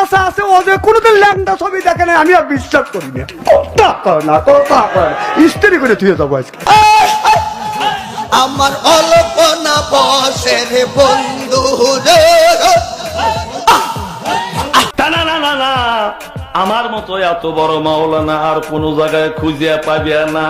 চাষা আছে ও যে কোনোদিন ল্যাংটা ছবি দেখে না, আমি আর বিশ্বাস করি না। কথা কয় না, কথা কয় না, স্ত্রী করে থুয়ে যাবো আজকে। আমার অল্পনা বসে রে বন্ধু রে। না না না না, আমার মতো এত বড় মাওলানা আর কোন জায়গায় খুঁজে পাবে না।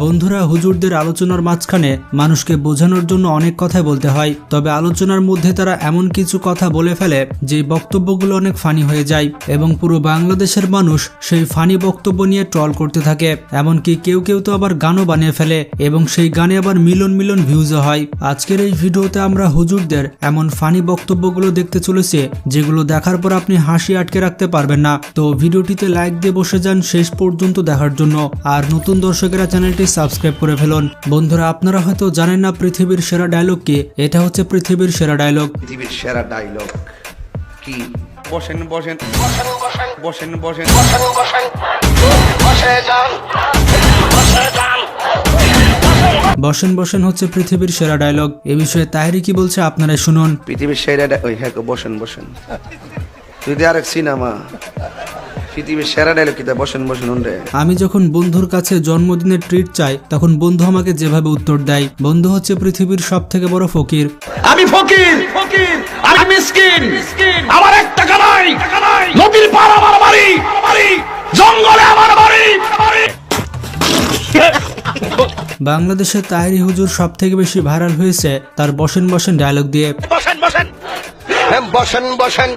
বন্ধুরা, হুজুরদের আলোচনার মাঝখানে মানুষকে বোঝানোর জন্য অনেক কথাই বলতে হয়, তবে আলোচনার মধ্যে তারা এমন কিছু কথা বলে ফেলে যে বক্তব্যগুলো অনেক ফানি হয়ে যায় এবং পুরো বাংলাদেশের মানুষ সেই ফানি বক্তব্য নিয়ে ট্রল করতে থাকে। এমনকি কেউ কেউ তো আবার গানও বানিয়ে ফেলে এবং সেই গানে আবার মিলিয়ন মিলিয়ন ভিউজও হয়। আজকের এই ভিডিওতে আমরা হুজুরদের এমন ফানি বক্তব্যগুলো দেখতে চলেছি যেগুলো দেখার পর আপনি হাসি আটকে রাখতে পারবেন না। তো ভিডিওটিতে লাইক দিয়ে বসে যান শেষ পর্যন্ত দেখার জন্য। আর নতুন দর্শকেরা চ্যানেলটি সাবস্ক্রাইব করে ফেলুন। বন্ধুরা, আপনারা হয়তো জানেন না পৃথিবীর সেরা ডায়লগ কি। এটা হচ্ছে পৃথিবীর সেরা ডায়লগ। পৃথিবীর সেরা ডায়লগ কি? বসেন বসেন বসেন বসেন বসেন বসেন হচ্ছে পৃথিবীর সেরা ডায়লগ। এ বিষয়ে তাহেরি কি বলছে আপনারা শুনুন। পৃথিবীর সেরা ওই হ্যাঁ বসেন বসেন, তুই আরেক সিনেমা পৃথিবীর সেরা ডায়লগ কি? বসেন বসেন রে। আমি যখন বন্ধুর কাছে জন্মদিনের ট্রিট চাই তখন বন্ধু আমাকে যেভাবে উত্তর দেয়, বন্ধু হচ্ছে পৃথিবীর সব থেকে বড় ফকির। আমি ফকির, আমি মিসকিন, আমার এক টাকা নাই, নদীর পার আমার বাড়ি, জঙ্গলে আমার বাড়ি। বাংলাদেশের তাহেরি হুজুর সব থেকে বেশি ভাইরাল হয়েছে তার বসেন বসেন ডায়লগ দিয়ে। বসেন বসেন বসেন বসেন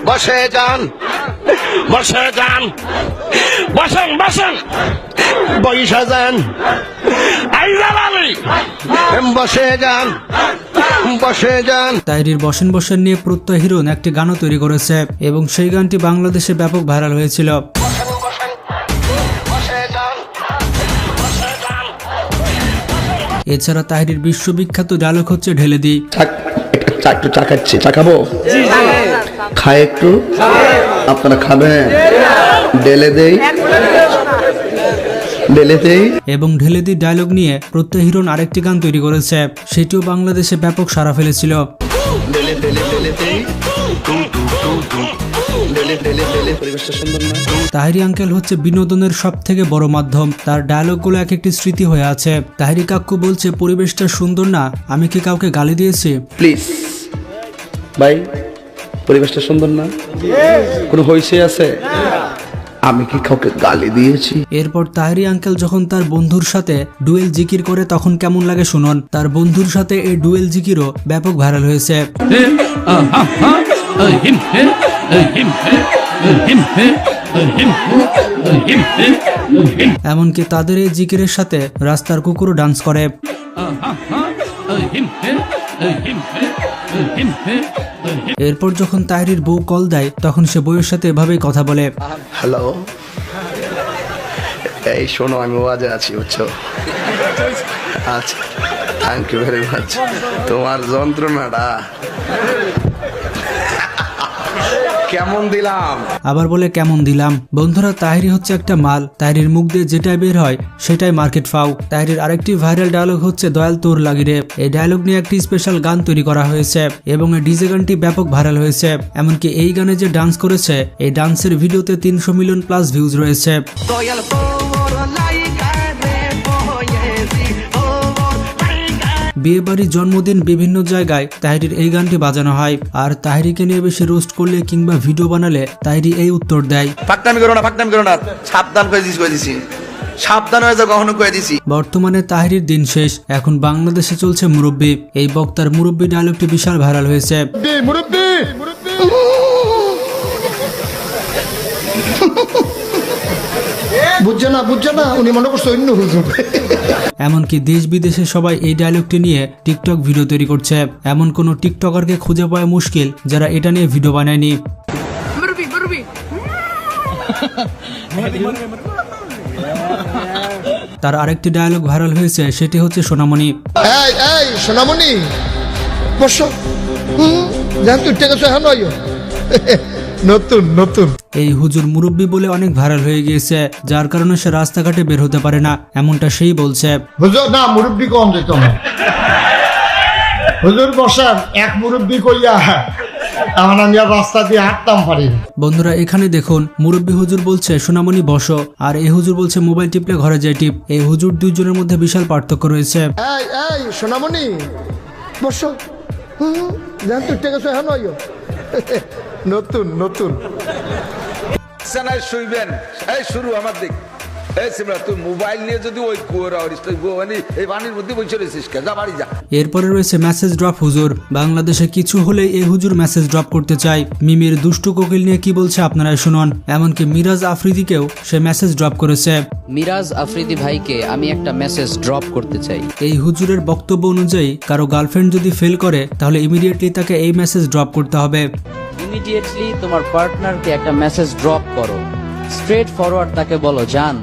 বসে যান, বসে যান, বসেন বসেন, বসে যান, বসে যান, বসে যান। তাহেরির বসেন বসেন নিয়ে প্রত্যয় হিরণ একটি গানও তৈরি করেছে এবং সেই গানটি বাংলাদেশে ব্যাপক ভাইরাল হয়েছিল। এছাড়া তাহেরির বিশ্ববিখ্যাত ডায়লগ হচ্ছে ঢেলে দি। একটু চা খাচ্ছি, চা খাবো? খায় একটু, আপনারা খাবেন? ঢেলে দেই, ঢেলে দেই। এবং ঢেলে দি ডায়লগ নিয়ে প্রত্যয় হিরণ আরেকটি গান তৈরি করেছে, সেটিও বাংলাদেশে ব্যাপক সাড়া ফেলেছিল। তাহেরি আঙ্কেল হচ্ছে বিনোদনের সব থেকে বড় মাধ্যম। তার ডায়লগগুলো এক একটি স্মৃতি হয়ে আছে। তাহেরি কাকু বলছে, পরিবেশটা সুন্দর না, আমি কি কাউকে গালি দিয়েছি? প্লিজ ভাই, পরিবেশটা সুন্দর না? কোনো হইছে আছে? আমি কি কাউকে গালি দিয়েছি? এরপর তাহেরি আঙ্কেল যখন তার বন্ধুর সাথে ডুয়েল জিকির করে তখন কেমন লাগে শুনুন। তার বন্ধুর সাথে এই ডুয়েল জিকিরও ব্যাপক ভাইরাল হয়েছে। এমনকি তাদের এই জিকিরের সাথে রাস্তার কুকুরও ডান্স করে। এরপর যখন তাহেরির বউ কল দেয় তখন সে বউয়ের সাথে এভাবেই কথা বলে। হ্যালো, এই শোনো, আমি ওয়াজে আছি, বুঝছো? আচ্ছা, থ্যাংক ইউ ভেরি মাচ। তোমার যন্ত্রণাটা কেমন দিলাম? আবার বলে কেমন দিলাম। বন্ধুরা, তাহেরি হচ্ছে একটা মাল। তাহেরির মুখ দিয়ে যেটাই বের হয় সেটাই মার্কেট ফাও। তাহেরির আরেকটি ভাইরাল ডায়লগ হচ্ছে দয়াল তোর লাগিরে। এই ডায়লগ নিয়ে একটি স্পেশাল গান তৈরি করা হয়েছে এবং এই ডিজে গানটি ব্যাপক ভাইরাল হয়েছে। এমনকি এই গানে যে ডান্স করেছে এই ডান্সের ভিডিওতে 300 মিলিয়ন প্লাস ভিউজ রয়েছে। বিয়ে বাড়ি, জন্মদিন, বিভিন্ন জায়গায় তাহেরির এই গানটি বাজানো হয়। আর তাহেরিকে নিয়ে বেশি রোস্ট করলে কিংবা ভিডিও বানালে তাহেরি এই উত্তর দেয়, ফাকনামি করো না, ফাকনামি করো না, সাবধান করে দিছি, সাবধান হয়ে যাও, কখনো করে দিছি। বর্তমানে তাহেরির দিন শেষ, এখন বাংলাদেশে চলছে মুরব্বি। এই বক্তার মুরব্বি ডায়লগটি বিশাল ভাইরাল হয়েছে। বুঝছে না, উনি মনে করছে অন্য হুজুর। এমনকি দেশ বিদেশে সবাই এই ডায়লগটি নিয়ে টিকটক ভিডিও তৈরি করছে। এমন কোনো টিকটকারকে খুঁজে পাওয়া মুশকিল যারা এটা নিয়ে ভিডিও বানায়নি। তার আরেকটি ডায়লগ ভাইরাল হয়েছে, সেটি হচ্ছে সোনামণি। এই সোনামণি, বসো। জান তুই ঠিক আছে? হ্যাঁ, নতুন নতুন। এই হুজুর মুরব্বি বলে অনেক ভাইরাল হয়ে গিয়েছে, যার কারণে সে রাস্তাঘাটে বের হতে পারে না, এমনটা সেই বলছে। হুজুর না, মুরব্বি কম যেত না। হুজুর বসান, এক মুরব্বি কইয়া এখন আমি আর রাস্তা দিয়ে হাঁটতাম পারি না। বন্ধুরা এখানে দেখুন, মুরব্বী হুজুর বলছে সোনামণি বসো, আর এই হুজুর বলছে মোবাইল টিপলে ঘরে যায় টিপ। এই হুজুর দুইজনের মধ্যে বিশাল পার্থক্য রয়েছে। এই সোনামণি বসো, জান তুই টেকে এখন আইও। নতুন নতুন বিছানায় শুইবেন, এই শুরু আমার দিক। এই সিমরা, তুই মোবাইল নিয়ে যদি ওই কুয়োর এই পানির মধ্যে বসে রয়েছিস কে? যা বাড়ি যা। এরপরে রয়েছে মেসেজ ড্রপ হুজুর। বাংলাদেশে কিছু হলে এই হুজুর মেসেজ ড্রপ করতে চায়। মিমির দুষ্টু কোকিল নিয়ে কি বলছে আপনারাই শুনুন। এমনকি মিরাজ আফ্রিদিকেও সে মেসেজ ড্রপ করেছে। মিরাজ আফ্রিদি ভাইকে আমি একটা মেসেজ ড্রপ করতে চাই। এই হুজুরের বক্তব্য অনুযায়ী কারো গার্লফ্রেন্ড যদি ফেল করে তাহলে ইমিডিয়েটলি তাকে এই মেসেজ ড্রপ করতে হবে। ইমিডিয়েটলি তোমার পার্টনারকে একটা মেসেজ ড্রপ করো, স্ট্রেট ফরওয়ার্ড তাকে বলো জান।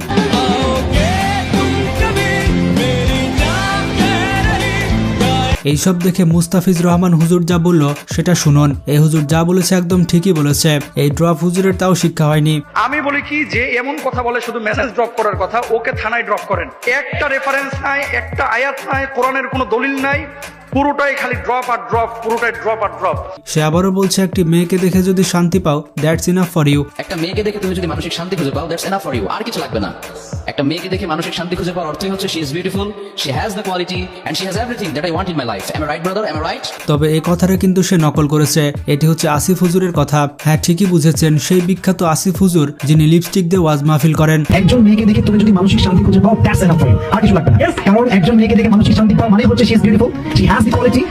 এইসব দেখে মুস্তাফিজ রহমান হুজুর যা বলল সেটা শুনুন। এই হুজুর যা বলেছে একদম ঠিকই বলেছে। এই ড্রপ হুজুরের তাও শিক্ষা হয়নি। আমি বলি কি, যে এমন কথা বলে শুধু মেসেজ ড্রপ করার কথা, ওকে থানায় ড্রপ করেন। একটা রেফারেন্স নাই, একটা আয়াত নাই, কোরআনের কোনো দলিল নাই, পুরোটাই খালি ড্রপ আর ড্রপ, পুরোটাই ড্রপ আর ড্রপ। সে আবারও বলছে একটি মেয়েকে দেখে যদি শান্তি পাও, দ্যাটস ইনাফ ফর ইউ। একটা মেয়েকে দেখে তুমি যদি মানসিক শান্তি খুঁজে পাও, দ্যাটস এনাফ ফর ইউ, আর কিছু লাগবে না। একটা মেয়েকে দেখে মানসিক শান্তি খুঁজে পাওয়ার অর্থই হচ্ছে she is beautiful, she has the quality and she has everything that I want in my life. Am I right brother, am I right? তবে এই কথাটা কিন্তু সে নকল করেছে। এটি হচ্ছে আসিফ হুজুরের কথা। হ্যাঁ ঠিকই বুঝেছেন, সেই বিখ্যাত আসিফ হুজুর যিনি লিপস্টিক দিয়ে ওয়াজ মাহফিল করেন। একজন মেয়েকে দেখে তুমি যদি মানসিক শান্তি খুঁজে পাও, দ্যাটস এনাফ ফর ইউ, আর কিছু লাগবে না। কারণ একজন মেয়েকে দেখে মানসিক শান্তি পাওয়া মানে হচ্ছে she is beautiful, she has the quality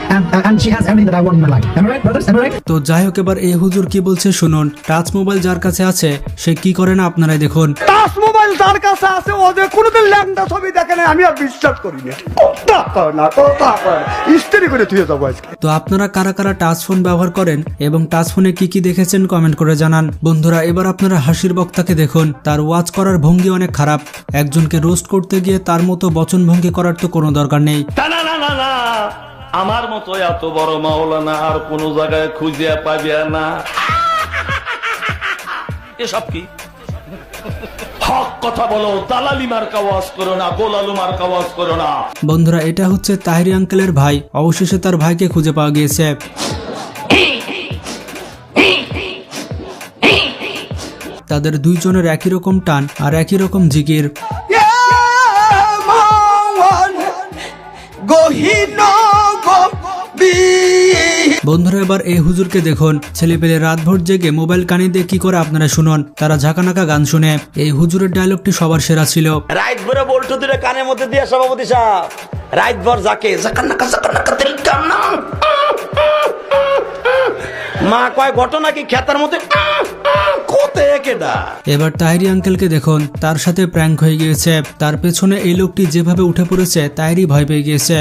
and she has everything that I want in my life. Am I right brothers, am I right? তো যাই হোক, এবার এই হুজুর কি বলছে শুনুন। টাচ মোবাইল যার কাছে আছে সে কি করে না আপনারাই দেখুন। টাচ মোবাইল যার কাছে আছে ও যে কোনোদিন ল্যাংটা ছবি দেখে না, আমি আর বিশ্বাস করি না। কথা কয় না, কথা কয় না, ইস্ত্রি করে ধুয়ে যাবো আজকে। তো আপনারা কারা কারা টাচ ফোন ব্যবহার করেন এবং টাচ ফোনে কি কি দেখেছেন কমেন্ট করে জানান। বন্ধুরা এবার আপনারা হাসির বক্তাকে দেখুন। তার ওয়াচ করার ভঙ্গি অনেক খারাপ। একজনকে রোস্ট করতে গিয়ে তার মতো বচন ভঙ্গি করার তো কোনো দরকার নেই। না না না না, আমার মতো এত বড় মাওলানা আর কোন জায়গায় খুঁজে পাবে না। এসব কি হক কথা বলো, দালালি মার্কা ওয়াজ করো না, গোলালু মার্কা ওয়াজ করো না। বন্ধুরা এটা হচ্ছে তাহিরি আঙ্কেলের ভাই। অবশেষে তার ভাইকে খুঁজে পাওয়া গিয়েছে। তাদের দুইজনের একই রকম টান আর একই রকম জিকির। বন্ধুরা এবার এই হুজুরকে দেখুন। ছেলেপেলে রাতভর জেগে মোবাইল কানে দিয়ে কি করে আপনারা শুনুন। তারা ঝাঁকানাকা গান শুনে। এই হুজুরের ডায়লগটি সবার সেরা ছিল। রাইট ভরে বল্টু দিলে কানের মধ্যে দিয়ে সভাপতি সাহেব রাইট ভর যাকে জাকান্নাকা তেল কান্না মা কয় ঘটনা কি খেতার মধ্যে কোথায় কেডা। এবার তাহিরি আঙ্কেলকে দেখুন। তার সাথে প্র্যাঙ্ক হয়ে গিয়েছে। তার পেছনে এই লোকটি যেভাবে উঠে পড়েছে, তাহিরি ভয় পেয়ে গিয়েছে।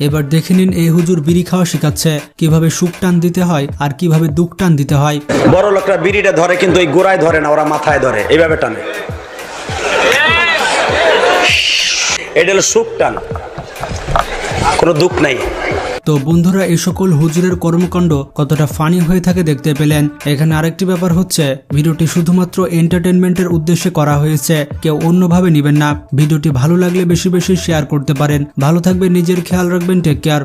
এবার দেখে নিন এই হুজুর বিড়ি খাওয়া শেখাচ্ছে, কিভাবে সুখ টান দিতে হয় আর কিভাবে দুঃখ টান দিতে হয়। বড় লোকরা বিড়িটা ধরে কিন্তু ওই গোড়ায় ধরে না, ওরা মাথায় ধরে, এইভাবে টানে। এটা হলো সুখ টান, কোনো দুঃখ নাই। তো বন্ধুরা এই সকল হুজুরের কর্মকাণ্ড কতটা ফানি হয়ে থাকে দেখতে পেলেন। এখানে আরেকটি ব্যাপার হচ্ছে, ভিডিওটি শুধুমাত্র এন্টারটেনমেন্টের উদ্দেশ্যে করা হয়েছে, কেউ অন্যভাবে নেবেন না। ভিডিওটি ভালো লাগলে বেশি বেশি শেয়ার করতে পারেন। ভালো থাকবেন, নিজের খেয়াল রাখবেন, টেক কেয়ার।